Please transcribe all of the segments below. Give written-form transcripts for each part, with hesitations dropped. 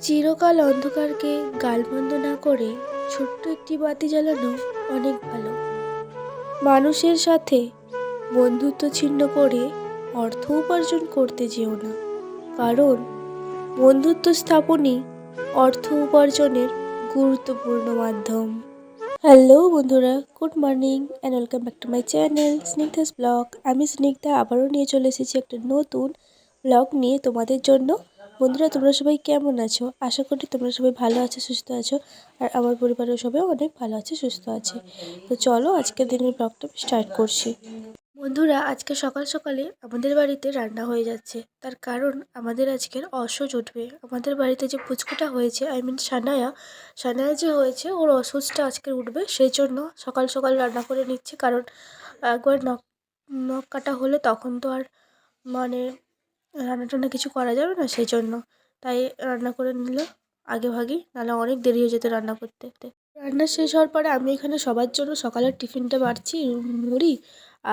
চিরকাল অন্ধকারকে গালমন্দ না করে ছোট্ট একটি বাতি জ্বালানো অনেক ভালো। মানুষের সাথে বন্ধুত্ব ছিন্ন করে অর্থ উপার্জন করতে যেও না, কারণ বন্ধুত্ব স্থাপনই অর্থ উপার্জনের গুরুত্বপূর্ণ মাধ্যম। হ্যালো বন্ধুরা, good morning and welcome back to my channel Snigdha's blog. আমি স্নিগ্ধা আবারও নিয়ে চলে এসেছি একটা নতুন ব্লগ নিয়ে তোমাদের জন্য। বন্ধুরা, তোমরা সবাই কেমন আছো? আশা করি তোমরা সবাই ভালো আছো, সুস্থ আছো, আর আমার পরিবারের সবাই অনেক ভালো আছে, সুস্থ আছে। তো চলো আজকের দিনের ব্লগটা স্টার্ট করছি। বন্ধুরা, আজকে সকাল সকালে আমাদের বাড়িতে রান্না হয়ে যাচ্ছে। তার কারণ আমাদের আজকের অসহ্য উঠবে। আমাদের বাড়িতে যে পুচকুটা হয়েছে, সানায়া, সানায়া যে হয়েছে, ওর অসুচটা আজকে উঠবে, সেই জন্য সকাল সকাল রান্না করে নিচ্ছে। কারণ একবার নখ নখ কাটা হলে তখন তো আর মানে রান্না টান্না কিছু করা যাবে না, সেই জন্য তাই রান্না করে নিল আগে ভাগেই, নাহলে অনেক দেরি হয়ে যেত রান্না করতে। রান্না শেষ হওয়ার পরে আমি এখানে সবার জন্য সকালের টিফিনটা বাড়ছি। মুড়ি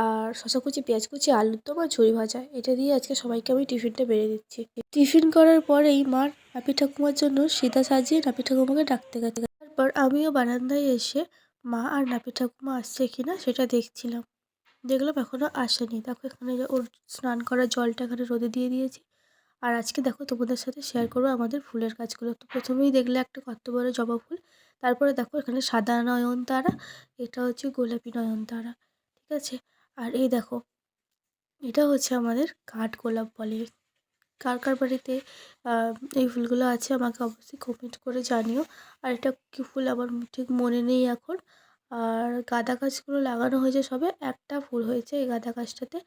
আর শসা কুচি, পেঁয়াজ কুচি, আলুর দম আর ঝুরি ভাজা, এটা দিয়ে আজকে সবাইকে আমি টিফিনটা বেড়ে দিচ্ছি। টিফিন করার পরেই মার নাপি ঠাকুমার জন্য সিধা সাজিয়ে নাপি ঠাকুমাকে ডাকতে গেছে। তারপর আমিও বারান্দায় এসে মা আর নাপি ঠাকুমা আসছে কিনা সেটা দেখছিলাম। দেখলাম এখনও আসেনি। দেখো এখানে ওর স্নান করার জলটা এখানে রোদে দিয়ে দিয়েছি। আর আজকে দেখো তোমাদের সাথে শেয়ার করবো আমাদের ফুলের গাছগুলো। তো প্রথমেই দেখলে একটা কত বড় জবা ফুল, তারপরে দেখো এখানে সাদা নয়নতারা, এটা হচ্ছে গোলাপি নয়নতারা, ঠিক আছে। আর এই দেখো, এটা হচ্ছে আমাদের কাঠগোলাপ বলে। কার কার বাড়িতে এই ফুলগুলো আছে আমাকে অবশ্যই কমেন্ট করে জানিও। আর এটা কী ফুল আমার ঠিক মনে নেই এখন। আর গাঁদা গাছগুলো লাগানো হয়েছে, সবে একটা ফুল হয়েছে এই গাঁদা গাছটাতে,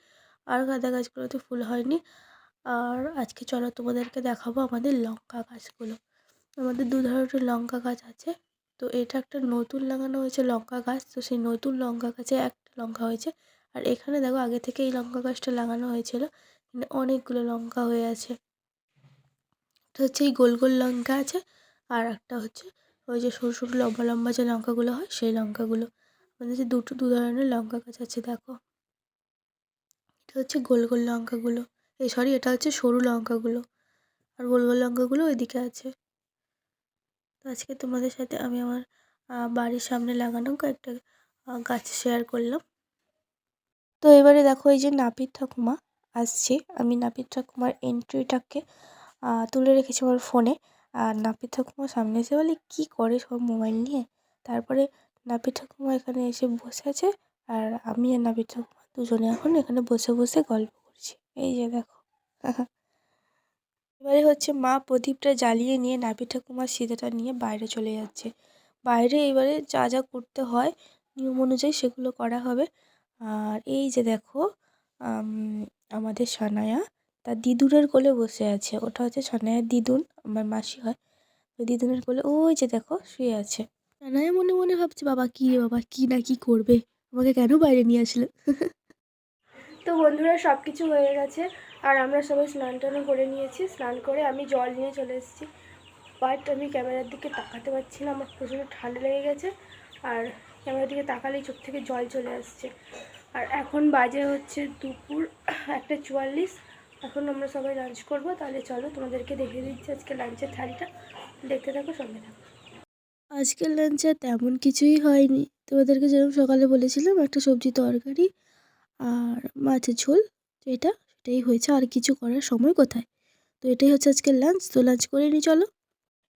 আর গাঁদা গাছগুলোতে ফুল হয়নি। আর আজকে চলো তোমাদেরকে দেখাবো আমাদের লঙ্কা গাছগুলো। আমাদের দু ধরনের লঙ্কা গাছ আছে। তো এটা একটা নতুন লাগানো হয়েছে লঙ্কা গাছ, তো সেই নতুন লঙ্কা গাছে একটা লঙ্কা হয়েছে। আর এখানে দেখো আগে থেকে এই লঙ্কা গাছটা লাগানো হয়েছিল, কিন্তু অনেকগুলো লঙ্কা হয়ে আছে। এটা হচ্ছে এই গোল গোল লঙ্কা আছে, আর একটা হচ্ছে ওই যে সরু সরু লম্বা লম্বা যে লঙ্কাগুলো হয় সেই লঙ্কাগুলো। আমাদের যে দু ধরনের লঙ্কা গাছ আছে দেখো। এটা হচ্ছে গোল গোল লঙ্কাগুলো, এই সরি, এটা হচ্ছে সরু লঙ্কাগুলো, আর গোল গোল লঙ্কাগুলো ওইদিকে আছে। তো আজকে তোমাদের সাথে আমি আমার বাড়ির সামনে লাগানো কয়েকটা গাছ শেয়ার করলাম। তো এবারে দেখো এই যে নাপিত ঠাকুমা আসছে, আমি নাপিত ঠাকুমার এন্ট্রিটাকে তুলে রেখেছি আমার ফোনে। আর নাপিত ঠাকুমা সামনে এসে বলে কী করে সব মোবাইল নিয়ে। তারপরে নাপিত ঠাকুমা এখানে এসে বসে আছে, আর আমি আর নাপিত ঠাকুমা দুজনে এখন এখানে বসে বসে গল্প করছি। এই যে দেখো এবারে হচ্ছে মা প্রদীপটা জ্বালিয়ে নিয়ে নাপিত ঠাকুমার সিঁদুরটা নিয়ে বাইরে চলে যাচ্ছে। বাইরে এবারে যা যা করতে হয় নিয়ম অনুযায়ী সেগুলো করা হবে। আর এই যে দেখো আম, আমাদের সানায়া তার দিদুনের কোলে বসে আছে। ওটা হচ্ছে সানায়ার দিদুন, আমার মাসি হয়। তো দিদুনের কোলে ওই যে দেখো শুয়ে আছে। সানায়া মনে মনে ভাবছে বাবা কী রে বাবা, কী না কী করবে, আমাকে কেন বাইরে নিয়ে আসলো। তো বন্ধুরা, সব কিছু হয়ে গেছে, আর আমরা সবাই স্নান টানও করে নিয়েছি। স্নান করে আমি জল নিয়ে চলে এসেছি, বাট আমি ক্যামেরার দিকে তাকাতে পারছি না, আমার প্রচণ্ড ঠান্ডা লেগে গেছে। আর ক্যামেরার দিকে তাকালেই চোখ থেকে জল চলে আসছে। আর এখন বাজে হচ্ছে দুপুর 1:44। এখন আমরা সবাই লাঞ্চ করবো। তাহলে চলো তোমাদেরকে দেখিয়ে দিচ্ছি আজকে লাঞ্চের থালিটা, দেখতে থাকো, সঙ্গে থাকো। আজকের লাঞ্চে তেমন কিছুই হয়নি, তোমাদেরকে যেরকম সকালে বলেছিলাম একটা সবজি তরকারি আর মাছের ঝোল, সেটাই হয়েছে, আর কিছু করার সময় কোথায়। তো এটাই হচ্ছে আজকের লাঞ্চ। তো লাঞ্চ করে নিই চলো।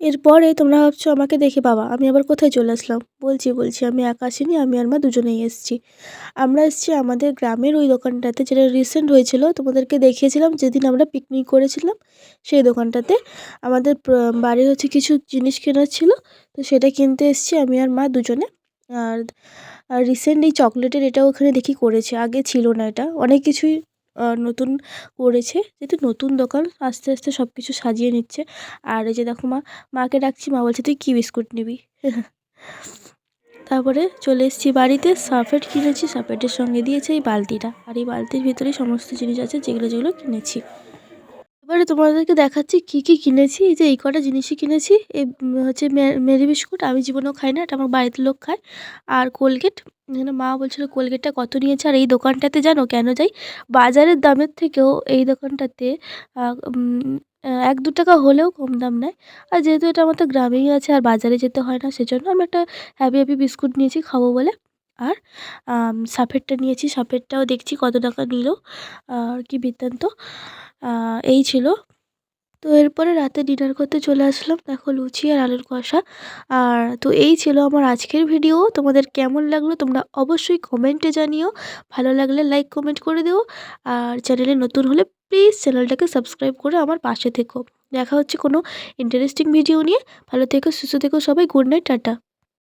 এরপরে তোমরা ভাবছো আমাকে দেখে বাবা আমি আবার কোথায় চলে আসলাম। বলছি আমি একা আসিনি, আমি আর মা দুজনেই এসেছি। আমরা এসেছি আমাদের গ্রামের ওই দোকানটাতে, যেটা রিসেন্ট হয়েছিল, তোমাদেরকে দেখিয়েছিলাম যেদিন আমরা পিকনিক করেছিলাম সেই দোকানটাতে। আমাদের বাড়ির হচ্ছে কিছু জিনিস কেনার ছিল, তো সেটা কিনতে এসেছি আমি আর মা দুজনে। আর আর রিসেন্ট এই চকলেটের এটাও ওখানে দেখি করেছে, আগে ছিল না। এটা অনেক কিছুই নতুন করেছে, যেহেতু নতুন দোকান আস্তে আস্তে সব কিছু সাজিয়ে নিচ্ছে। আর এই যে দেখো মাকে ডাকছি, মা বলছে তুই কী বিস্কুট নিবি। তারপরে চলে এসেছি বাড়িতে, সাফেট কিনেছি, সাফেটের সঙ্গে দিয়েছে এই বালতিটা, আর এই বালতির ভিতরেই সমস্ত জিনিস আছে যেগুলো যেগুলো কিনেছি। এবারে তোমাদেরকে দেখাচ্ছি কী কী কিনেছি। এই যে এই কটা জিনিসই কিনেছি। এই হচ্ছে মেরি বিস্কুট, আমি জীবনেও খাই না, এটা আমার বাড়িতে লোক খায়। আর কোলগেট, এখানে মা বলছিল কোলগেটটা কত নিয়েছে। আর এই দোকানটাতে জানো কেন যাই, বাজারের দামের থেকেও এই দোকানটাতে ৳১-৳২ হলেও কম দাম নেয়। আর যেহেতু এটা আমাদের গ্রামেই আছে আর বাজারে যেতে হয় না, সেজন্য আমি একটা হ্যাপি বিস্কুট নিয়েছি খাবো বলে। আর সাফেরটা নিয়েছি, সাফেরটাও দেখছি কত টাকা নিল, আর কি বৃত্তান্ত। আ এই ছিল। তো এরপরে রাতে ডিনার করতে চলে আসলাম। দেখো লুচি আর আলুর কষা। আর তো এই ছিল আমার আজকের ভিডিও। তোমাদের কেমন লাগলো তোমরা অবশ্যই কমেন্টে জানিও। ভালো লাগলে লাইক, কমেন্ট করে দিও। আর চ্যানেলে নতুন হলে প্লিজ চ্যানেলটাকে সাবস্ক্রাইব করে আমার পাশে থেকো। দেখা হচ্ছে কোনো ইন্টারেস্টিং ভিডিও নিয়ে। ভালো থেকো, সুস্থ থেকো সবাই। Good night, tata.